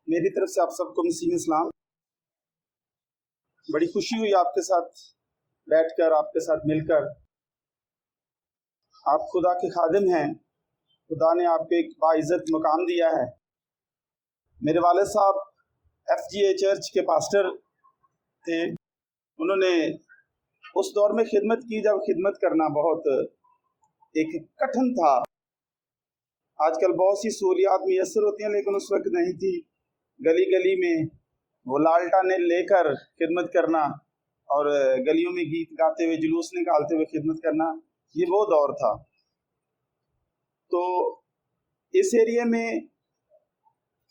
میری طرف سے آپ سب کو مسیح اسلام. بڑی خوشی ہوئی آپ کے ساتھ بیٹھ کر، آپ کے ساتھ مل کر. آپ خدا کے خادم ہیں، خدا نے آپ کو ایک باعزت مقام دیا ہے. میرے والد صاحب FGA چرچ کے پاسٹر تھے. انہوں نے اس دور میں خدمت کی جب خدمت کرنا بہت ایک کٹھن تھا. آج کل بہت سی سہولیات میسر ہوتی ہیں، لیکن اس وقت نہیں تھی. گلی گلی میں وہ لالٹانیں لے کر خدمت کرنا اور گلیوں میں گیت گاتے ہوئے، جلوس نکالتے ہوئے خدمت کرنا، یہ وہ دور تھا. تو اس ایریے میں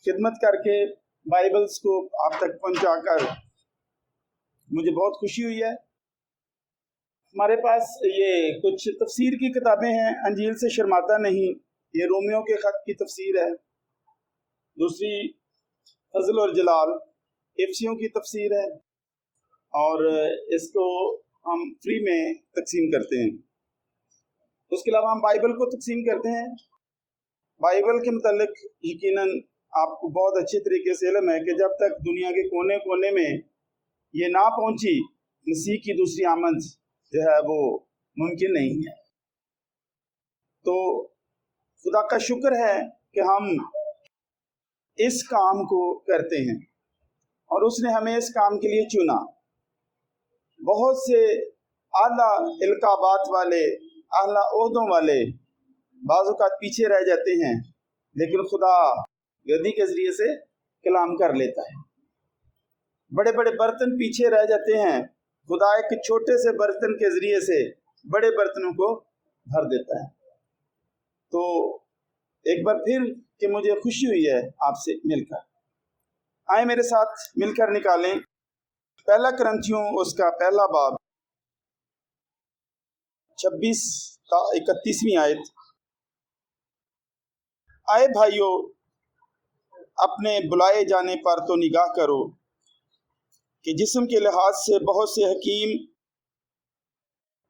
خدمت کر کے بائبلز کو آپ تک پہنچا کر مجھے بہت خوشی ہوئی ہے. ہمارے پاس یہ کچھ تفسیر کی کتابیں ہیں. انجیل سے شرماتا نہیں، یہ رومیو کے خط کی تفسیر ہے. دوسری فضل اور جلال افسیوں کی تفسیر ہے، اور اس کو ہم فری میں تقسیم کرتے ہیں. اس کے علاوہ ہم بائبل کو تقسیم کرتے ہیں. بائبل کے متعلق یقیناً آپ کو بہت اچھی طریقے سے علم ہے کہ جب تک دنیا کے کونے کونے میں یہ نہ پہنچی، مسیح کی دوسری آمد جو ہے وہ ممکن نہیں ہے. تو خدا کا شکر ہے کہ ہم اس کام کو کرتے ہیں، اور اس نے ہمیں اس کام کے لیے چنا. بہت سے اعلیٰ القابات والے، اعلیٰ عہدوں والے بعض اوقات پیچھے رہ جاتے ہیں، لیکن خدا گدی کے ذریعے سے کلام کر لیتا ہے. بڑے بڑے برتن پیچھے رہ جاتے ہیں، خدا ایک چھوٹے سے برتن کے ذریعے سے بڑے برتنوں کو بھر دیتا ہے. تو ایک بار پھر کہ مجھے خوشی ہوئی ہے آپ سے مل کر. آئیں میرے ساتھ مل کر نکالیں پہلا کرنتھیوں اس کا پہلا باب 26 تا 31ویں آیت. آئے بھائیو، اپنے بلائے جانے پر تو نگاہ کرو کہ جسم کے لحاظ سے بہت سے حکیم،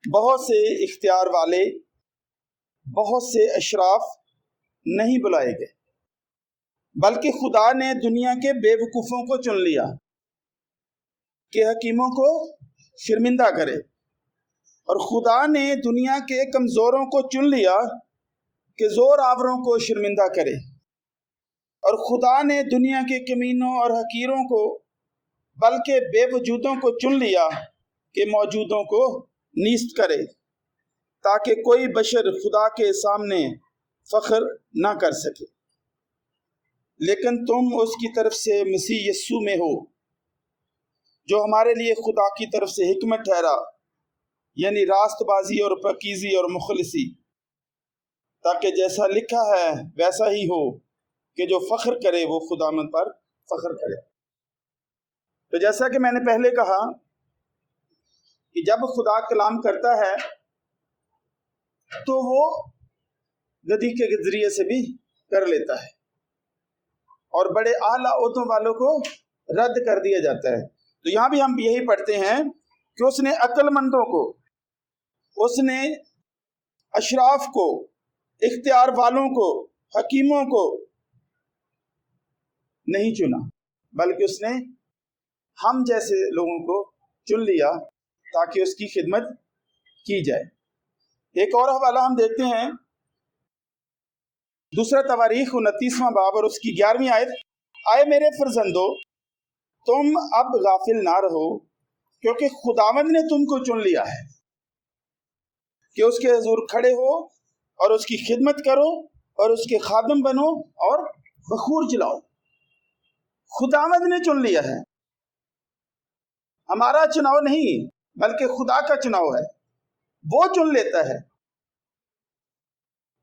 بہت سے اختیار والے، بہت سے اشراف نہیں بلائے گئے، بلکہ خدا نے دنیا کے بے وقوفوں کو چن لیا کہ حکیموں کو شرمندہ کرے، اور خدا نے دنیا کے کمزوروں کو چن لیا کہ زور آوروں کو شرمندہ کرے، اور خدا نے دنیا کے کمینوں اور حقیروں کو بلکہ بے وجودوں کو چن لیا کہ موجودوں کو نیست کرے، تاکہ کوئی بشر خدا کے سامنے فخر نہ کر سکے. لیکن تم اس کی طرف سے مسیح یسوع میں ہو، جو ہمارے لیے خدا کی طرف سے حکمت ٹھہرا، یعنی راست بازی اور پاکیزی اور مخلصی، تاکہ جیسا لکھا ہے ویسا ہی ہو کہ جو فخر کرے وہ خداوند پر فخر کرے. تو جیسا کہ میں نے پہلے کہا کہ جب خدا کلام کرتا ہے تو وہ گدی کے ذریعے سے بھی کر لیتا ہے، اور بڑے اعلیٰ عہدوں والوں کو رد کر دیا جاتا ہے. تو یہاں بھی ہم یہی پڑھتے ہیں کہ اس نے عقل مندوں کو، اس نے اشراف کو، اختیار والوں کو، حکیموں کو نہیں چنا، بلکہ اس نے ہم جیسے لوگوں کو چن لیا تاکہ اس کی خدمت کی جائے. ایک اور حوالہ ہم دیکھتے ہیں، دوسرا تواریخ 29واں باب اور اس کی 11ویں آیت. آئے میرے فرزندو، تم اب غافل نہ رہو، کیونکہ خداوند نے تم کو چن لیا ہے کہ اس کے حضور کھڑے ہو اور اس کی خدمت کرو اور اس کے خادم بنو اور بخور جلاؤ. خداوند نے چن لیا ہے، ہمارا چناؤ نہیں بلکہ خدا کا چناؤ ہے. وہ چن لیتا ہے.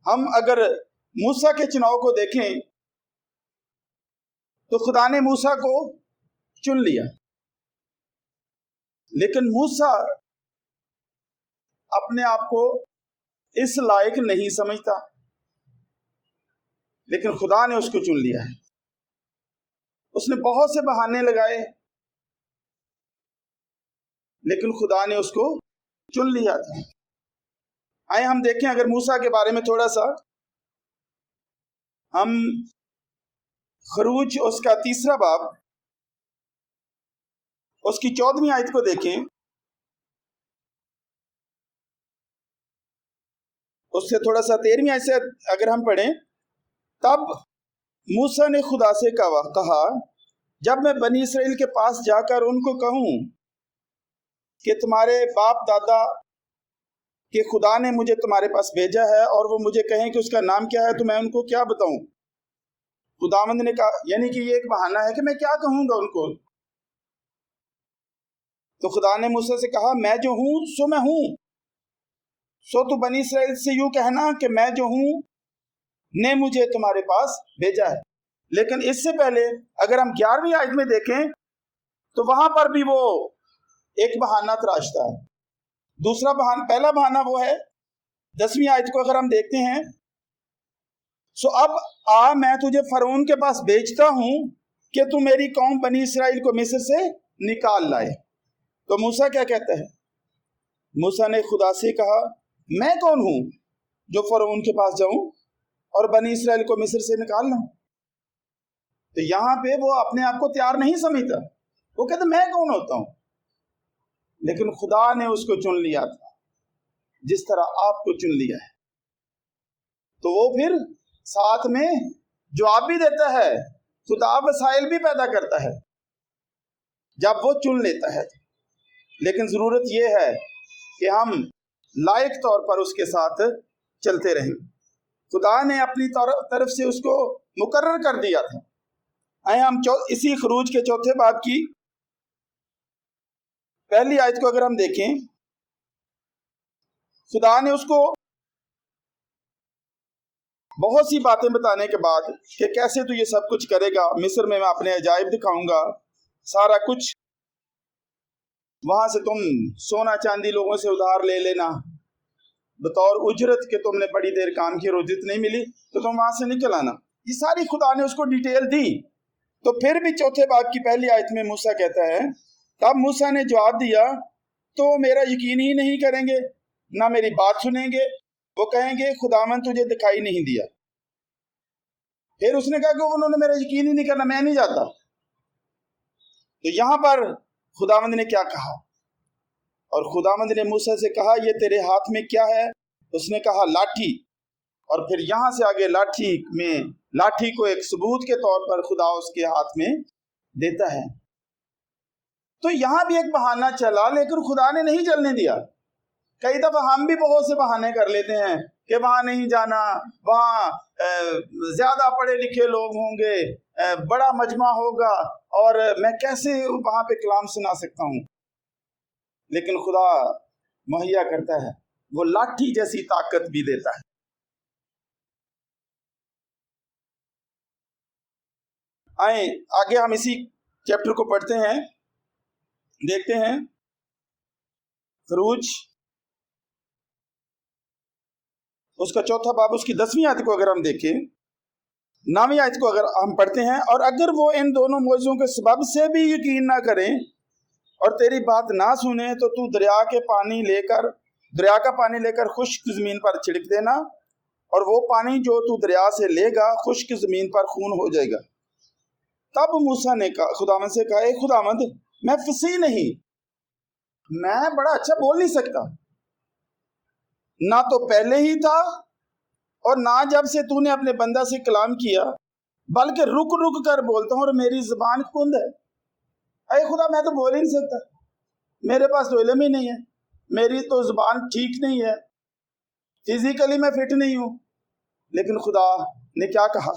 ہم اگر موسیٰ کے چناؤ کو دیکھیں تو خدا نے موسیٰ کو چن لیا، لیکن موسیٰ اپنے آپ کو اس لائق نہیں سمجھتا، لیکن خدا نے اس کو چن لیا ہے. اس نے بہت سے بہانے لگائے، لیکن خدا نے اس کو چن لیا تھا. آئے ہم دیکھیں اگر موسیٰ کے بارے میں تھوڑا سا ہم خروج اس کا 3 باب، اس کی 14ویں آیت کو دیکھیں، اس سے تھوڑا سا 13ویں آیت سے اگر ہم پڑھیں، تب موسیٰ نے خدا سے کہا جب میں بنی اسرائیل کے پاس جا کر ان کو کہوں کہ تمہارے باپ دادا کہ خدا نے مجھے تمہارے پاس بھیجا ہے، اور وہ مجھے کہیں کہ اس کا نام کیا ہے، تو میں ان کو کیا بتاؤں؟ خداوند نے کہا، یعنی کہ یہ ایک بہانہ ہے کہ میں کیا کہوں گا ان کو؟ تو خدا نے موسیٰ سے کہا میں جو ہوں سو میں ہوں، سو تو بنی اسرائیل سے یوں کہنا کہ میں جو ہوں نے مجھے تمہارے پاس بھیجا ہے۔ لیکن اس سے پہلے اگر ہم 11ویں آیت میں دیکھیں تو وہاں پر بھی وہ ایک بہانہ تراشتا ہے۔ دوسرا بہانہ، پہلا بہانہ وہ ہے 10ویں آیت کو اگر ہم دیکھتے ہیں، سو اب میں تجھے فرعون کے پاس بھیجتا ہوں کہ تو میری قوم بنی اسرائیل کو مصر سے نکال لائے۔ تو موسیٰ کیا کہتا ہے؟ موسیٰ نے خدا سے کہا میں کون ہوں جو فرعون کے پاس جاؤں اور بنی اسرائیل کو مصر سے نکال لاؤں؟ تو یہاں پہ وہ اپنے آپ کو تیار نہیں سمجھتا، وہ کہتا میں کون ہوتا ہوں؟ لیکن خدا نے اس کو چن لیا تھا جس طرح آپ کو چن لیا ہے، تو وہ پھر ساتھ میں جواب بھی دیتا ہے۔ خدا وسائل بھی پیدا کرتا ہے جب وہ چن لیتا ہے، لیکن ضرورت یہ ہے کہ ہم لائق طور پر اس کے ساتھ چلتے رہیں۔ خدا نے اپنی طرف سے اس کو مقرر کر دیا تھا۔ آئے ہم اسی خروج کے 4 باب کی پہلی آیت کو اگر ہم دیکھیں، خدا نے اس کو بہت سی باتیں بتانے کے بعد کہ کیسے تو یہ سب کچھ کرے گا، مصر میں اپنے عجائب دکھاؤں گا، سارا کچھ، وہاں سے تم سونا چاندی لوگوں سے ادھار لے لینا بطور اجرت کہ تم نے بڑی دیر کام کی، اجرت نہیں ملی تو تم وہاں سے نکل آنا۔ یہ ساری خدا نے اس کو ڈیٹیل دی۔ تو پھر بھی 4 باب کی پہلی آیت میں موسیٰ کہتا ہے تب موسیٰ نے جواب دیا تو میرا یقین ہی نہیں کریں گے، نہ میری بات سنیں گے، وہ کہیں گے خداوند تجھے دکھائی نہیں دیا۔ پھر اس نے کہا کہ انہوں نے میرا یقین ہی نہیں کرنا، میں نہیں جاتا۔ تو یہاں پر خداوند نے کیا کہا؟ اور خداوند نے موسیٰ سے کہا یہ تیرے ہاتھ میں کیا ہے؟ اس نے کہا لاٹھی، اور پھر یہاں سے آگے لاٹھی کو ایک ثبوت کے طور پر خدا اس کے ہاتھ میں دیتا ہے۔ تو یہاں بھی ایک بہانہ چلا، لیکن خدا نے نہیں چلنے دیا۔ کئی دفعہ ہم بھی بہت سے بہانے کر لیتے ہیں کہ وہاں نہیں جانا، وہاں زیادہ پڑھے لکھے لوگ ہوں گے، بڑا مجمع ہوگا، اور میں کیسے وہاں پہ کلام سنا سکتا ہوں۔ لیکن خدا مہیا کرتا ہے، وہ لاٹھی جیسی طاقت بھی دیتا ہے۔ آئیں آگے ہم اسی چیپٹر کو پڑھتے ہیں، دیکھتے ہیں خروج اس کا 4 باب، اس کی 10ویں آیت کو اگر ہم دیکھیں، 9ویں آیت کو اگر ہم پڑھتے ہیں، اور اگر وہ ان دونوں معجزوں کے سبب سے بھی یقین نہ کریں اور تیری بات نہ سنیں تو تو دریا کا پانی لے کر خشک زمین پر چھڑک دینا، اور وہ پانی جو تو دریا سے لے گا خشک زمین پر خون ہو جائے گا۔ تب موسیٰ نے خداوند سے کہا اے خداوند میں فصیح نہیں، میں بڑا اچھا بول نہیں سکتا، نہ تو پہلے ہی تھا اور نہ جب سے تو نے اپنے بندہ سے کلام کیا، بلکہ رک رک کر بولتا ہوں اور میری زبان کند ہے۔ اے خدا میں تو بول ہی نہیں سکتا، میرے پاس تو علم ہی نہیں ہے، میری تو زبان ٹھیک نہیں ہے، فزیکلی میں فٹ نہیں ہوں۔ لیکن خدا نے کیا کہا؟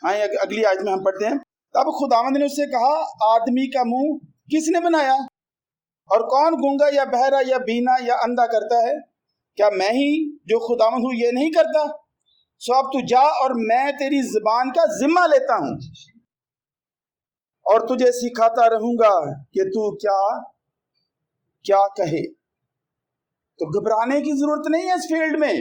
آئیں اگلی آیت میں ہم پڑھتے ہیں، تب خداوند نے اس سے کہا آدمی کا منہ کس نے بنایا، اور کون گونگا یا بہرا یا بینا یا اندھا کرتا ہے؟ کیا میں ہی جو خداوند ہوں یہ نہیں کرتا؟ سو اب تو جا اور میں تیری زبان کا ذمہ لیتا ہوں اور تجھے سکھاتا رہوں گا کہ تو کیا کہے۔ تو گھبرانے کی ضرورت نہیں ہے اس فیلڈ میں۔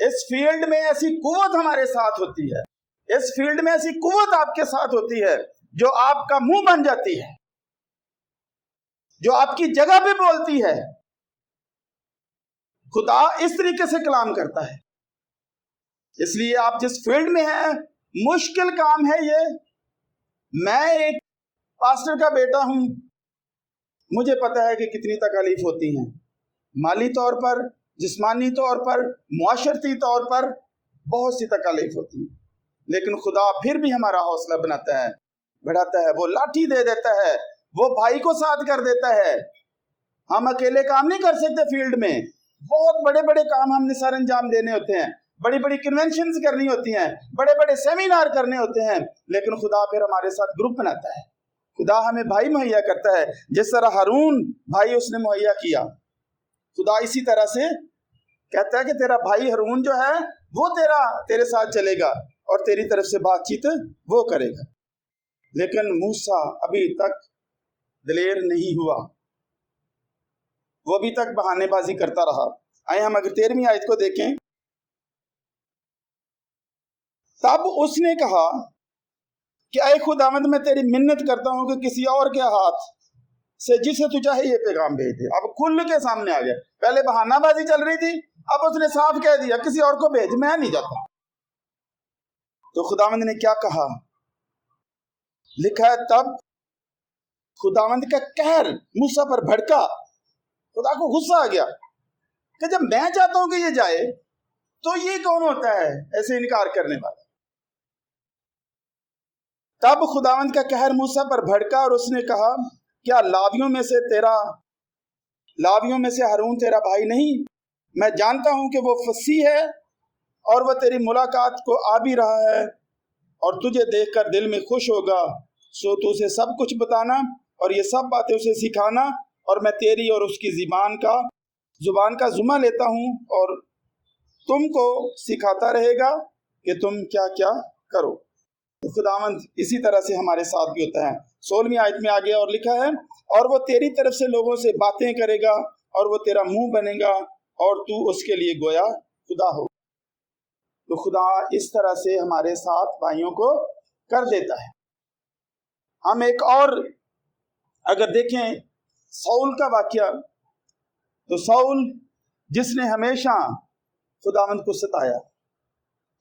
اس فیلڈ میں ایسی قوت ہمارے ساتھ ہوتی ہے، اس فیلڈ میں ایسی قوت آپ کے ساتھ ہوتی ہے جو آپ کا منہ بن جاتی ہے، جو آپ کی جگہ پہ بولتی ہے۔ خدا اس طریقے سے کلام کرتا ہے۔ اس لیے آپ جس فیلڈ میں ہیں مشکل کام ہے یہ. میں ایک پاسٹر کا بیٹا ہوں, مجھے پتا ہے کہ کتنی تکالیف ہوتی ہیں, مالی طور پر, جسمانی طور پر, معاشرتی طور پر بہت سی تکالیف ہوتی ہیں. لیکن خدا پھر بھی ہمارا حوصلہ بناتا ہے, بڑھاتا ہے. وہ لاٹھی دے دیتا ہے, وہ بھائی کو ساتھ کر دیتا ہے. ہم اکیلے کام نہیں کر سکتے فیلڈ میں, بہت بڑے بڑے کام ہم نے سر انجام دینے ہوتے ہیں, بڑی بڑی کنونشنز کرنی ہوتی ہیں, بڑے بڑے سیمینار کرنے ہوتے ہیں, لیکن خدا پھر ہمارے ساتھ گروپ بناتا ہے. خدا ہمیں بھائی مہیا کرتا ہے, جس طرح ہارون بھائی اس نے مہیا کیا. خدا اسی طرح سے کہتا ہے کہ تیرا بھائی ہارون جو ہے وہ تیرے ساتھ چلے گا اور تیری طرف سے بات چیت وہ کرے گا. لیکن موسیٰ ابھی تک دلیر نہیں ہوا, وہ ابھی تک بہانے بازی کرتا رہا. آئے ہم اگر 13ویں آیت کو دیکھیں, تب اس نے کہا کہ اے خداوند میں تیری منت کرتا ہوں کہ کسی اور کے ہاتھ سے جسے تو چاہے یہ پیغام بھیج دے. اب کھل کے سامنے آ گیا, پہلے بہانہ بازی چل رہی تھی, اب اس نے صاف کہہ دیا کسی اور کو بھیج, میں نہیں جاتا. تو خداوند نے کیا کہا, لکھا ہے تب خداوند کا قہر موسیٰ پر بھڑکا. خدا کو غصہ آ گیا کہ جب میں چاہتا ہوں کہ یہ جائے تو یہ کون ہوتا ہے ایسے انکار کرنے والا. تب خداوند کا قہر موسیٰ پر بھڑکا اور اس نے کہا, کیا لاویوں میں سے ہارون تیرا بھائی نہیں؟ میں جانتا ہوں کہ وہ فصیح ہے اور وہ تیری ملاقات کو آ بھی رہا ہے اور تجھے دیکھ کر دل میں خوش ہوگا. سو تو اسے سب کچھ بتانا اور یہ سب باتیں اسے سکھانا, اور میں تیری اور اس کی زبان کا ذمہ لیتا ہوں اور تم کو سکھاتا رہے گا کہ تم کیا کیا کرو. خداوند اسی طرح سے ہمارے ساتھ بھی ہوتا ہے. 16ویں آیت میں آگے اور لکھا ہے, اور وہ تیری طرف سے لوگوں سے باتیں کرے گا اور وہ تیرا منہ بنے گا اور تو اس کے لیے گویا خدا ہو. تو خدا اس طرح سے ہمارے ساتھ بھائیوں کو کر دیتا ہے. ہم ایک اور اگر دیکھیں ساؤل کا واقعہ, تو ساؤل جس نے ہمیشہ خداوند کو ستایا,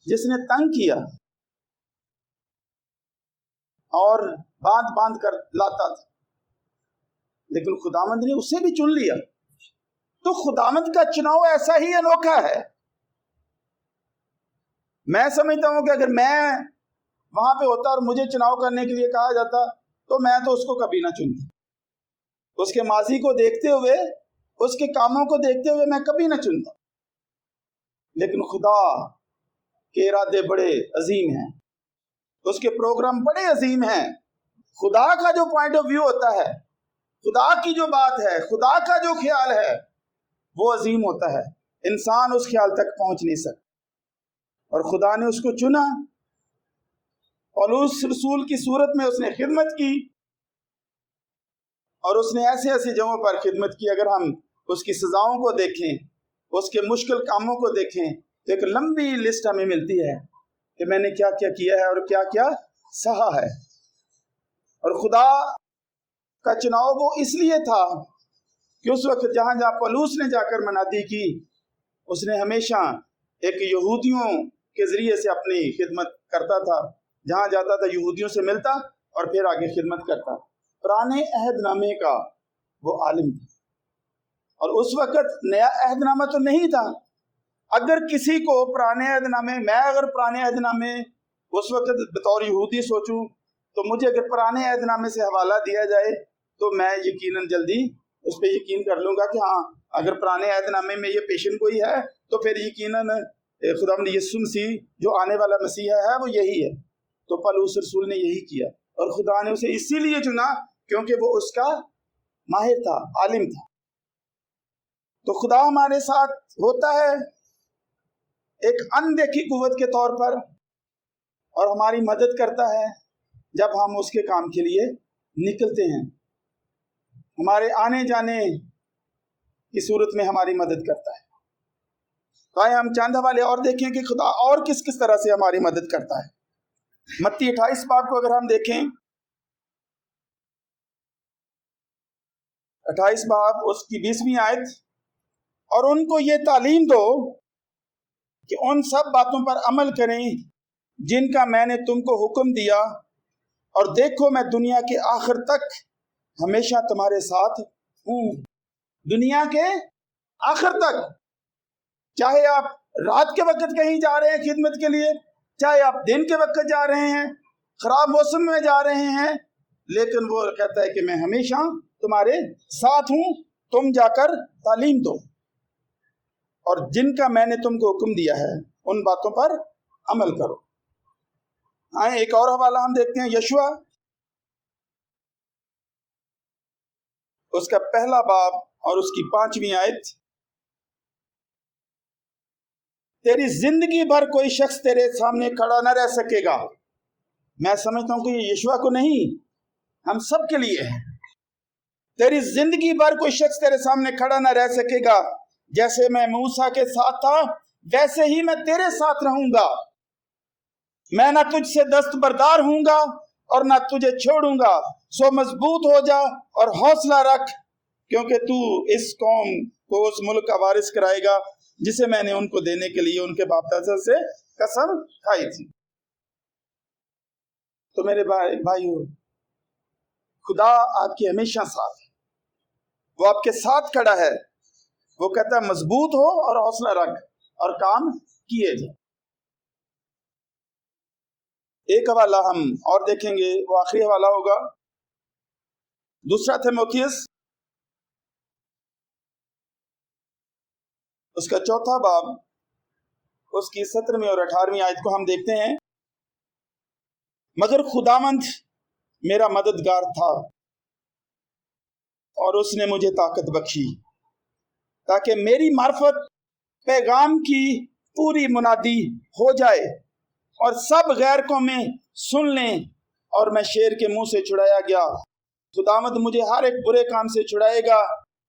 جس نے تنگ کیا اور باندھ کر لاتا تھا, لیکن خداوند نے اسے بھی چن لیا. تو خداوند کا چناؤ ایسا ہی انوکھا ہے. میں سمجھتا ہوں کہ اگر میں وہاں پہ ہوتا اور مجھے چناؤ کرنے کے لیے کہا جاتا تو میں تو اس کو کبھی نہ چنتا. اس کے ماضی کو دیکھتے ہوئے, اس کے کاموں کو دیکھتے ہوئے میں کبھی نہ چنتا. لیکن خدا کے ارادے بڑے عظیم ہیں, اس کے پروگرام بڑے عظیم ہیں. خدا کا جو پوائنٹ آف ویو ہوتا ہے, خدا کی جو بات ہے, خدا کا جو خیال ہے وہ عظیم ہوتا ہے. انسان اس خیال تک پہنچ نہیں سکتا, اور خدا نے اس کو چنا. پولس رسول کی صورت میں اس نے خدمت کی, اور اس نے ایسے ایسی جگہوں پر خدمت کی. اگر ہم اس کی سزاؤں کو دیکھیں, اس کے مشکل کاموں کو دیکھیں, تو ایک لمبی لسٹ ہمیں ملتی ہے کہ میں نے کیا کیا کیا ہے اور کیا کیا سہا ہے. اور خدا کا چناؤ وہ اس لیے تھا کہ اس وقت جہاں پولس نے جا کر منادی کی, اس نے ہمیشہ ایک یہودیوں کے ذریعے سے اپنی خدمت کرتا تھا. جہاں جاتا تھا یہودیوں سے ملتا اور پھر آگے خدمت کرتا. پرانے عہد نامے کا وہ عالم تھا, اور اس وقت نیا عہد نامہ تو نہیں تھا. اگر کسی کو پرانے عہد نامے, میں اگر پرانے عہد نامے اس وقت بطور یہودی سوچوں, تو مجھے اگر پرانے عہد نامے سے حوالہ دیا جائے تو میں یقیناً جلدی اس پہ یقین کر لوں گا کہ ہاں اگر پرانے عہد نامے میں یہ پیشن گوئی ہے تو پھر یقیناً خداوند یسوع مسیح جو آنے والا مسیح ہے وہ یہی ہے. تو پولس رسول نے یہی کیا, اور خدا نے اسے اسی لیے چنا کیونکہ وہ اس کا ماہر تھا, عالم تھا. تو خدا ہمارے ساتھ ہوتا ہے ایک اندیکھی قوت کے طور پر, اور ہماری مدد کرتا ہے جب ہم اس کے کام کے لیے نکلتے ہیں. ہمارے آنے جانے کی صورت میں ہماری مدد کرتا ہے. تو آئے ہم چاند حوالے اور دیکھیں کہ خدا اور کس کس طرح سے ہماری مدد کرتا ہے. متی 28 باب کو اگر ہم دیکھیں, 28 باب اس کی 20ویں آیت, اور ان کو یہ تعلیم دو کہ ان سب باتوں پر عمل کریں جن کا میں نے تم کو حکم دیا، اور دیکھو میں دنیا کے آخر تک ہمیشہ تمہارے ساتھ ہوں۔ دنیا کے آخر تک، چاہے آپ رات کے وقت کہیں جا رہے ہیں خدمت کے لیے، چاہے آپ دن کے وقت جا رہے ہیں، خراب موسم میں جا رہے ہیں، لیکن وہ کہتا ہے کہ میں ہمیشہ تمہارے ساتھ ہوں، تم جا کر تعلیم دو، اور جن کا میں نے تم کو حکم دیا ہے ان باتوں پر عمل کرو۔ آئیں ایک اور حوالہ ہم دیکھتے ہیں، یشوع اس کا پہلا باب اور اس کی 5ویں آیت۔ تیری زندگی بھر کوئی شخص تیرے سامنے کھڑا نہ رہ سکے گا۔ میں سمجھتا ہوں کہ یہ یشوع کو نہیں، ہم سب کے لیے ہے۔ تیری زندگی بھر کوئی شخص تیرے سامنے کھڑا نہ رہ سکے گا، جیسے میں موسیٰ کے ساتھ تھا ویسے ہی میں تیرے ساتھ رہوں گا۔ میں نہ تجھ سے دستبردار ہوں گا اور نہ تجھے چھوڑوں گا، سو مضبوط ہو جا اور حوصلہ رکھ، کیونکہ تو اس قوم کو اس ملک کا وارث کرائے گا جسے میں نے ان کو دینے کے لیے ان کے باپ دادا سے قسم کھائی تھی۔ تو میرے بھائیو، خدا آپ کے ہمیشہ ساتھ ہے، وہ آپ کے ساتھ کھڑا ہے۔ وہ کہتا ہے مضبوط ہو اور حوصلہ رکھ اور کام کیے جائے۔ ایک حوالہ ہم اور دیکھیں گے، وہ آخری حوالہ ہوگا، دوسرا تیموتھیوس اس کا 4 باب، اس کی 17ویں اور 18ویں آیت کو ہم دیکھتے ہیں۔ مگر خداوند میرا مددگار تھا اور اس نے مجھے طاقت بخشی، تاکہ میری معرفت پیغام کی پوری منادی ہو جائے اور سب غیر قومیں سن لیں، اور میں شیر کے منہ سے چھڑایا گیا۔ خداوند مجھے ہر ایک برے کام سے چھڑائے گا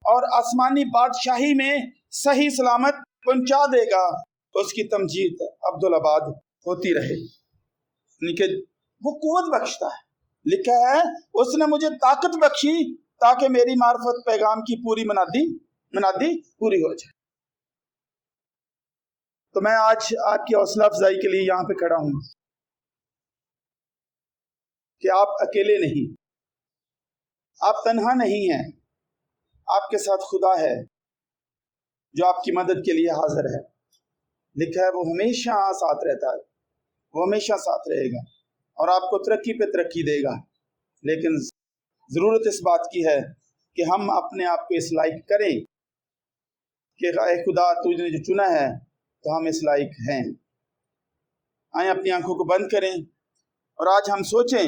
اور آسمانی بادشاہی میں صحیح سلامت پہنچا دے گا۔ اس کی تمجید عبدالآباد ہوتی رہے۔ یعنی کہ وہ قوت بخشتا ہے، لکھا ہے اس نے مجھے طاقت بخشی تاکہ میری معرفت پیغام کی پوری منادی پوری ہو جائے۔ تو میں آج آپ کی حوصلہ افزائی کے لیے یہاں پہ کھڑا ہوں کہ آپ اکیلے نہیں، آپ تنہا نہیں ہیں، آپ کے ساتھ خدا ہے جو آپ کی مدد کے لیے حاضر ہے۔ لکھا ہے وہ ہمیشہ ساتھ رہتا ہے، وہ ہمیشہ ساتھ رہے گا اور آپ کو ترقی پہ ترقی دے گا۔ لیکن ضرورت اس بات کی ہے کہ ہم اپنے آپ کو اس لائق کریں کہ اے خدا تو نے جو چنا ہے تو ہم اس لائق ہیں۔ آئیں اپنی آنکھوں کو بند کریں اور آج ہم سوچیں